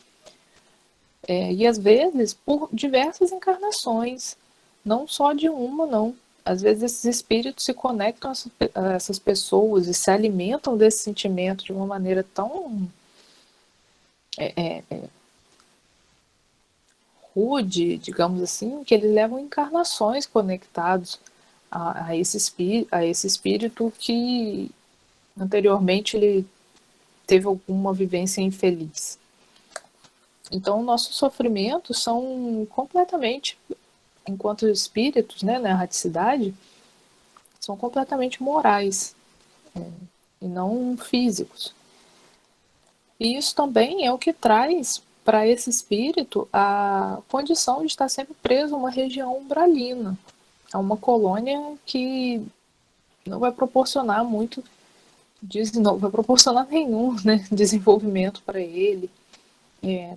E às vezes por diversas encarnações, não só de uma, não. Às vezes esses espíritos se conectam a essas pessoas e se alimentam desse sentimento de uma maneira tão rude, digamos assim, que eles levam encarnações conectados a esse espírito que anteriormente ele teve alguma vivência infeliz. Então, nossos sofrimentos são completamente, enquanto espíritos, né, na erraticidade, são completamente morais, e não físicos. E isso também é o que traz para esse espírito a condição de estar sempre preso a uma região umbralina, a uma colônia que não vai proporcionar muito, não vai proporcionar nenhum, né, desenvolvimento para ele,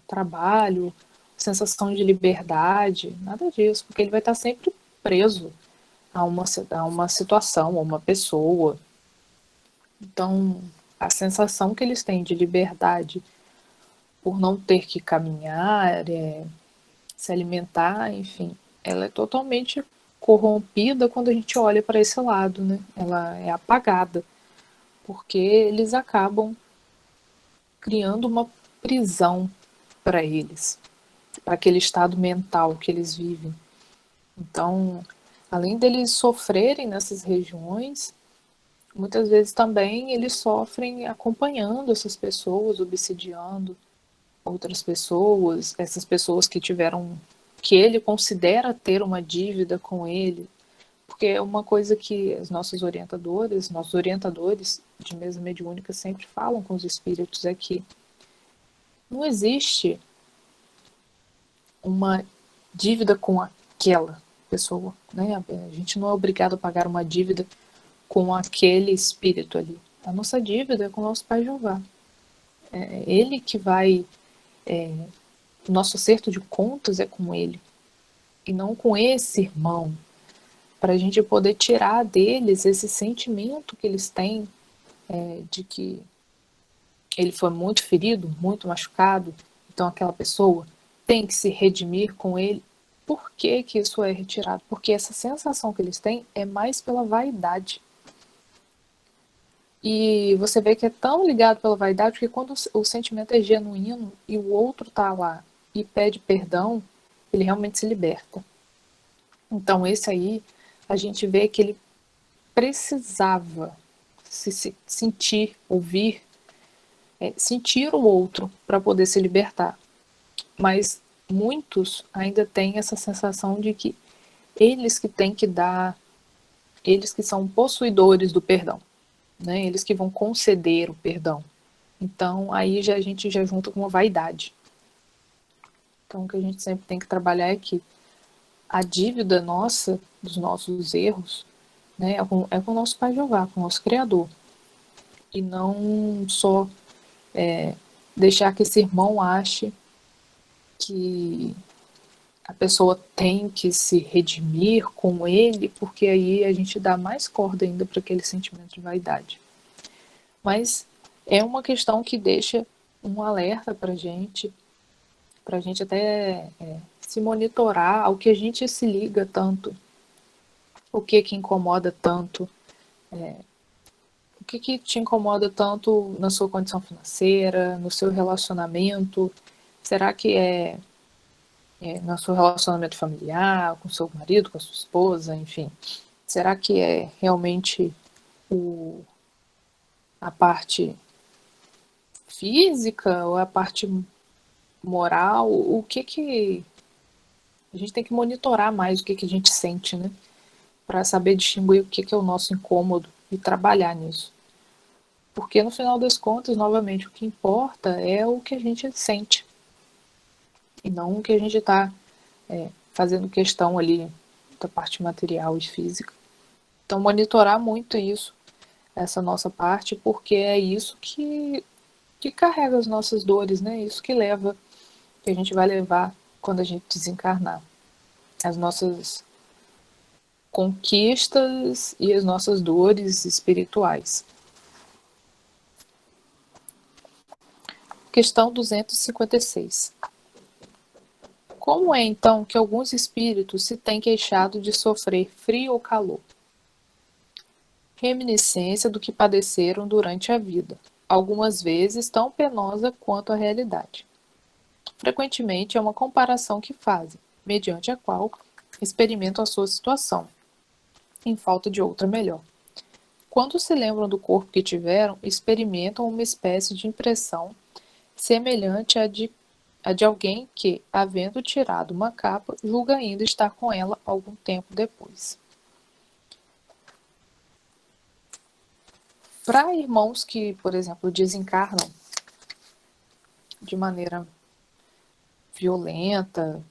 trabalho, sensação de liberdade, nada disso, porque ele vai estar sempre preso a uma situação, a uma pessoa. Então, a sensação que eles têm de liberdade por não ter que caminhar, se alimentar, enfim, ela é totalmente corrompida quando a gente olha para esse lado, né? Ela é apagada, porque eles acabam criando uma prisão para eles, para aquele estado mental que eles vivem. Então, além deles sofrerem nessas regiões, muitas vezes também eles sofrem acompanhando essas pessoas, obsidiando outras pessoas, essas pessoas que tiveram, que ele considera ter uma dívida com ele, porque é uma coisa que os nossos orientadores de mesa mediúnica sempre falam com os espíritos, é que não existe uma dívida com aquela pessoa, né? A gente não é obrigado a pagar uma dívida com aquele espírito ali. A nossa dívida é com o nosso Pai Jeová. É ele que vai... o nosso acerto de contas é com ele, e não com esse irmão, para a gente poder tirar deles esse sentimento que eles têm de que ele foi muito ferido, muito machucado, então aquela pessoa tem que se redimir com ele. Por que que isso é retirado? Porque essa sensação que eles têm é mais pela vaidade. E você vê que é tão ligado pela vaidade, porque quando o sentimento é genuíno e o outro tá lá e pede perdão, ele realmente se liberta. Então esse aí, a gente vê que ele precisava se sentir, ouvir, sentir o outro para poder se libertar. Mas muitos ainda têm essa sensação de que eles que têm que dar, eles que são possuidores do perdão, né? Eles que vão conceder o perdão. Então aí a gente já junta com uma vaidade. Então o que a gente sempre tem que trabalhar é que a dívida nossa, dos nossos erros, né, é com o nosso Pai Jeová, com o nosso Criador. E não só deixar que esse irmão ache que a pessoa tem que se redimir com ele, porque aí a gente dá mais corda ainda para aquele sentimento de vaidade. Mas é uma questão que deixa um alerta para a gente até se monitorar ao que a gente se liga tanto, o que incomoda tanto, o que te incomoda tanto na sua condição financeira, no seu relacionamento. Será que é no seu relacionamento familiar, com seu marido, com a sua esposa, enfim? Será que é realmente a parte física ou a parte moral? O que a gente tem que monitorar mais o que a gente sente, né? Para saber distinguir o que é o nosso incômodo e trabalhar nisso. Porque no final das contas, novamente, o que importa é o que a gente sente. E não o que a gente está fazendo questão ali da parte material e física. Então, monitorar muito isso, essa nossa parte, porque é isso que carrega as nossas dores, né? Isso que a gente vai levar quando a gente desencarnar. As nossas conquistas e as nossas dores espirituais. Questão 256. Como é, então, que alguns espíritos se têm queixado de sofrer frio ou calor? Reminiscência do que padeceram durante a vida, algumas vezes tão penosa quanto a realidade. Frequentemente é uma comparação que fazem, mediante a qual experimentam a sua situação, em falta de outra melhor. Quando se lembram do corpo que tiveram, experimentam uma espécie de impressão semelhante à de alguém que, havendo tirado uma capa, julga ainda estar com ela algum tempo depois. Para irmãos que, por exemplo, desencarnam de maneira violenta,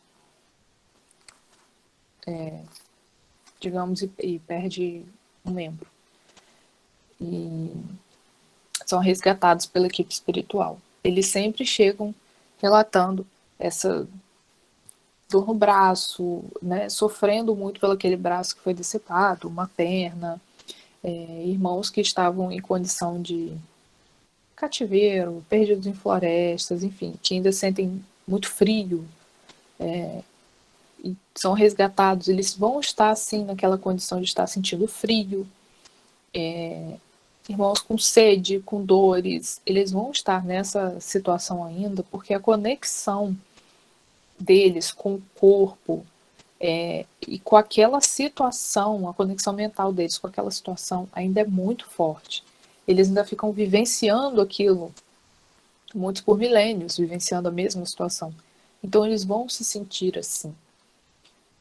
digamos, e perde um membro, e são resgatados pela equipe espiritual. Eles sempre chegam relatando essa dor no braço, né, sofrendo muito pelo aquele braço que foi decepado, uma perna, irmãos que estavam em condição de cativeiro, perdidos em florestas, enfim, que ainda sentem muito frio, e são resgatados, eles vão estar assim naquela condição de estar sentindo frio, irmãos com sede, com dores, eles vão estar nessa situação ainda, porque a conexão deles com o corpo e com aquela situação, a conexão mental deles com aquela situação ainda é muito forte. Eles ainda ficam vivenciando aquilo, muitos por milênios, vivenciando a mesma situação. Então eles vão se sentir assim,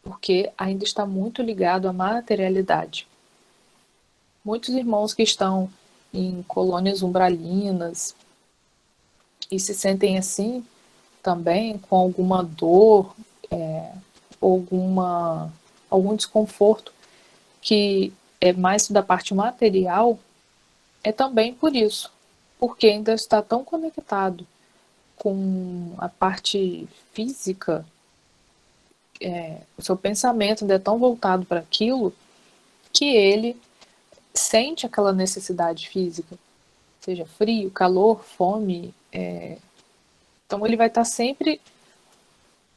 porque ainda está muito ligado à materialidade. Muitos irmãos que estão em colônias umbralinas e se sentem assim também, com alguma dor, algum desconforto que é mais da parte material, é também por isso, porque ainda está tão conectado com a parte física, o seu pensamento ainda é tão voltado para aquilo, que ele sente aquela necessidade física, seja frio, calor, fome, então ele vai estar sempre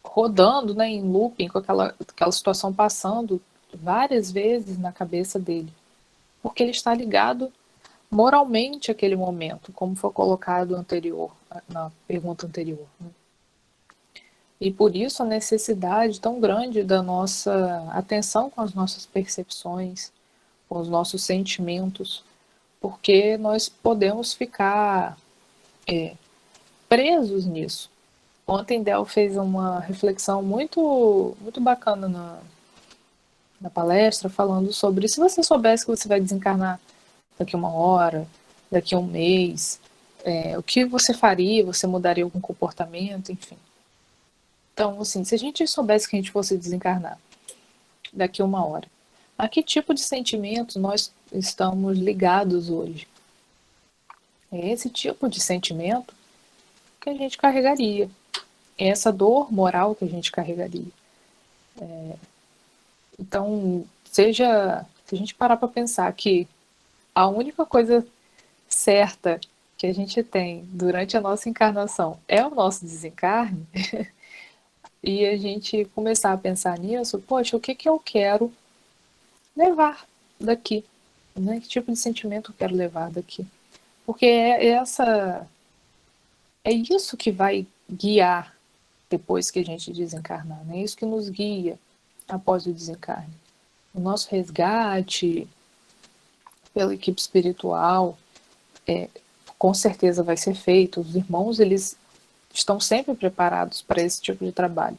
rodando, né, em looping, com aquela situação passando várias vezes na cabeça dele, porque ele está ligado moralmente àquele momento, como foi colocado na pergunta anterior, né? E por isso a necessidade tão grande da nossa atenção com as nossas percepções, com os nossos sentimentos, porque nós podemos ficar presos nisso. Ontem Del fez uma reflexão muito bacana na palestra, falando sobre se você soubesse que você vai desencarnar daqui a 1 hora, daqui a 1 mês, o que você faria? Você mudaria algum comportamento? Enfim. Então, assim, se a gente soubesse que a gente fosse desencarnar daqui a 1 hora, a que tipo de sentimentos nós estamos ligados hoje? É esse tipo de sentimento que a gente carregaria. É essa dor moral que a gente carregaria. Então, se a gente parar para pensar que a única coisa certa que a gente tem durante a nossa encarnação é o nosso desencarne, e a gente começar a pensar nisso, poxa, o que eu quero levar daqui? Né? Que tipo de sentimento eu quero levar daqui? Porque é isso que vai guiar depois que a gente desencarnar, né? É isso que nos guia após o desencarne. O nosso resgate pela equipe espiritual com certeza vai ser feito. Os irmãos, eles estão sempre preparados para esse tipo de trabalho.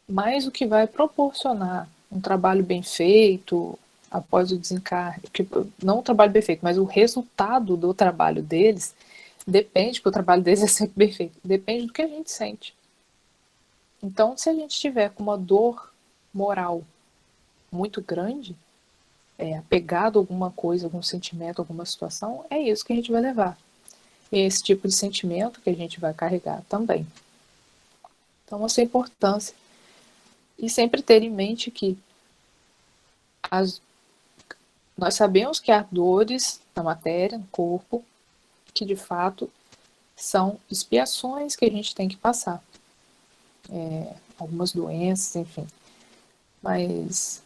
Mas o que vai proporcionar um trabalho bem feito após o desencarne, não o trabalho bem feito, mas o resultado do trabalho deles, depende, porque o trabalho deles é sempre bem feito, depende do que a gente sente. Então, se a gente tiver com uma dor moral muito grande, apegado a alguma coisa, algum sentimento, alguma situação, é isso que a gente vai levar. E é esse tipo de sentimento que a gente vai carregar também. Então, essa é a importância. E sempre ter em mente que nós sabemos que há dores na matéria, no corpo, que de fato são expiações que a gente tem que passar. Algumas doenças, enfim. Mas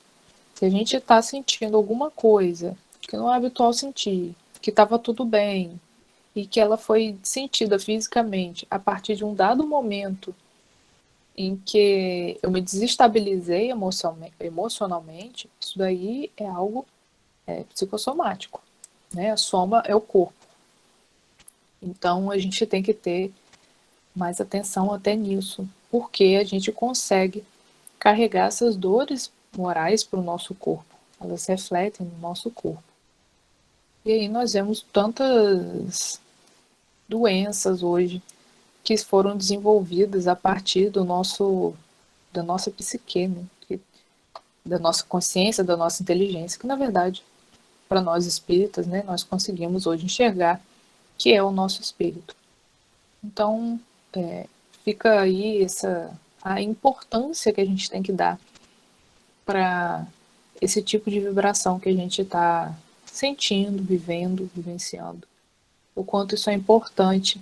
se a gente está sentindo alguma coisa que não é habitual sentir, que estava tudo bem, e que ela foi sentida fisicamente a partir de um dado momento em que eu me desestabilizei emocionalmente, isso daí é algo psicossomático, né? A soma é o corpo. Então a gente tem que ter mais atenção até nisso, porque a gente consegue carregar essas dores morais para o nosso corpo. Elas refletem no nosso corpo. E aí nós vemos tantas doenças hoje que foram desenvolvidas a partir da nossa psique, né? Da nossa consciência, da nossa inteligência, que na verdade, para nós espíritas, né, nós conseguimos hoje enxergar que é o nosso espírito. Então, fica aí a importância que a gente tem que dar para esse tipo de vibração que a gente está sentindo, vivendo, vivenciando. O quanto isso é importante.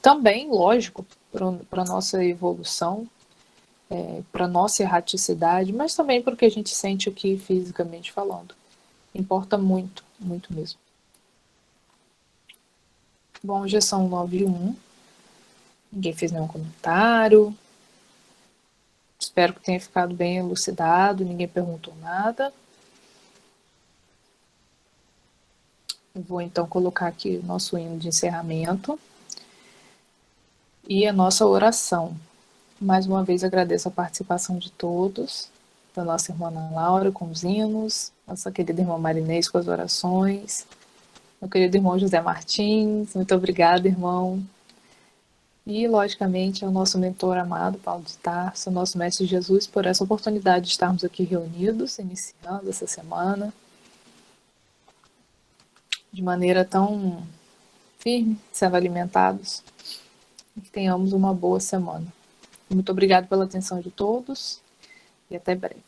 Também, lógico, para a nossa evolução, para a nossa erraticidade, mas também para o que a gente sente aqui fisicamente falando. Importa muito, muito mesmo. Bom, já são 9h01. Ninguém fez nenhum comentário. Espero que tenha ficado bem elucidado, ninguém perguntou nada. Eu vou então colocar aqui o nosso hino de encerramento e a nossa oração. Mais uma vez agradeço a participação de todos, da nossa irmã Ana Laura com os hinos, nossa querida irmã Marinês com as orações, meu querido irmão José Martins, muito obrigada, irmão. E, logicamente, ao nosso mentor amado, Paulo de Tarso, nosso mestre Jesus, por essa oportunidade de estarmos aqui reunidos, iniciando essa semana, de maneira tão firme, sendo alimentados, e que tenhamos uma boa semana. Muito obrigada pela atenção de todos e até breve.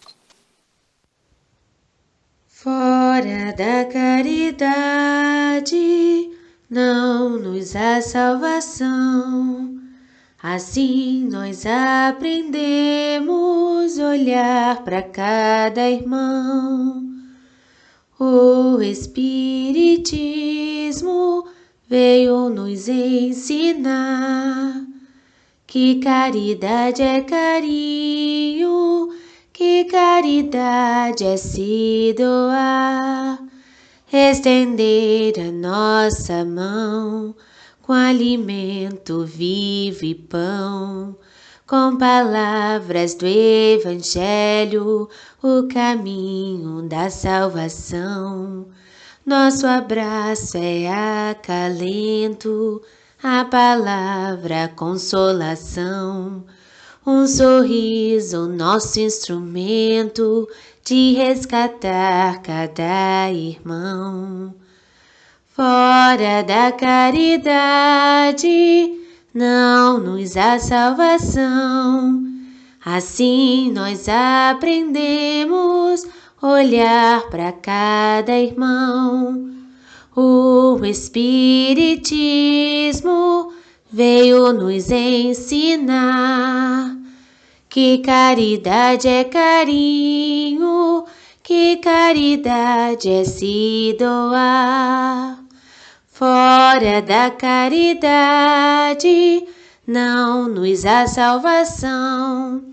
Fora da caridade não nos há salvação. Assim nós aprendemos a olhar para cada irmão. O Espiritismo veio nos ensinar que caridade é carinho, que caridade é se doar, estender a nossa mão com alimento vivo e pão, com palavras do Evangelho, o caminho da salvação. Nosso abraço é acalento, a palavra consolação. Um sorriso, nosso instrumento de resgatar cada irmão. Fora da caridade não nos há salvação. Assim nós aprendemos olhar para cada irmão. O Espiritismo veio nos ensinar que caridade é carinho, que caridade é se doar. Fora da caridade não nos há salvação.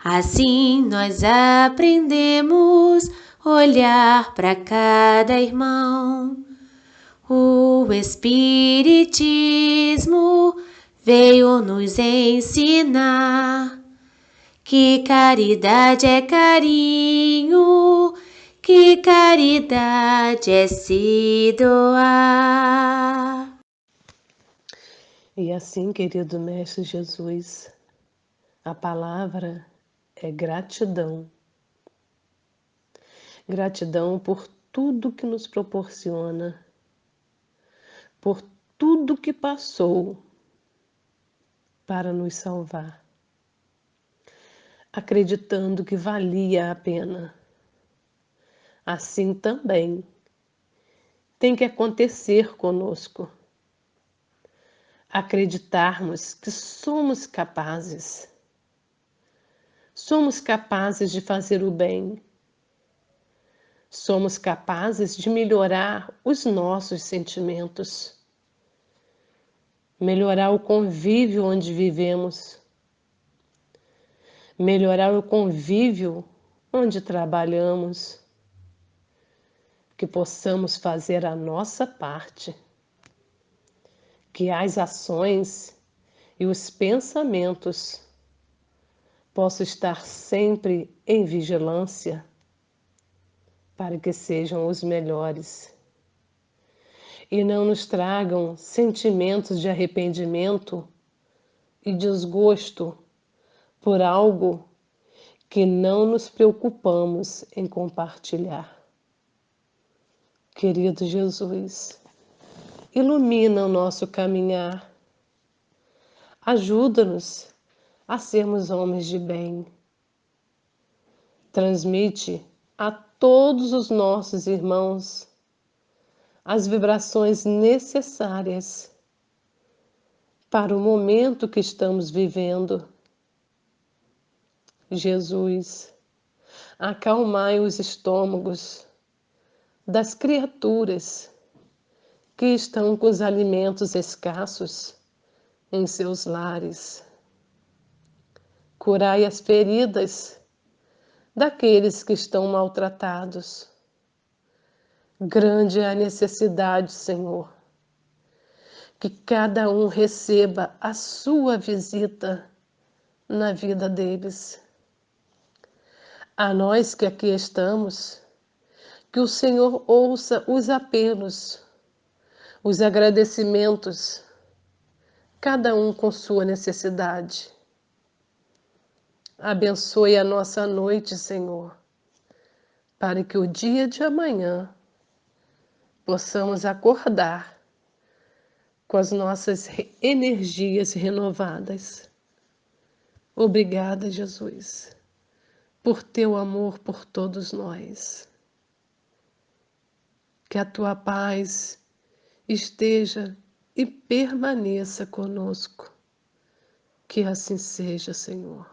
Assim nós aprendemos olhar para cada irmão. O Espiritismo veio nos ensinar que caridade é carinho, que caridade é se doar. E assim, querido Mestre Jesus, a palavra é gratidão. Gratidão por tudo que nos proporciona, por tudo que passou para nos salvar, acreditando que valia a pena. Assim também tem que acontecer conosco. Acreditarmos que somos capazes de fazer o bem, somos capazes de melhorar os nossos sentimentos, melhorar o convívio onde vivemos, melhorar o convívio onde trabalhamos, que possamos fazer a nossa parte, que as ações e os pensamentos possam estar sempre em vigilância para que sejam os melhores e não nos tragam sentimentos de arrependimento e desgosto por algo que não nos preocupamos em compartilhar. Querido Jesus, ilumina o nosso caminhar, ajuda-nos a sermos homens de bem. Transmite a todos os nossos irmãos as vibrações necessárias para o momento que estamos vivendo. Jesus, acalmai os estômagos das criaturas que estão com os alimentos escassos em seus lares. Curai as feridas daqueles que estão maltratados. Grande é a necessidade, Senhor, que cada um receba a sua visita na vida deles. A nós que aqui estamos, que o Senhor ouça os apelos, os agradecimentos, cada um com sua necessidade. Abençoe a nossa noite, Senhor, para que o dia de amanhã possamos acordar com as nossas energias renovadas. Obrigada, Jesus, por teu amor por todos nós. Que a tua paz esteja e permaneça conosco. Que assim seja, Senhor.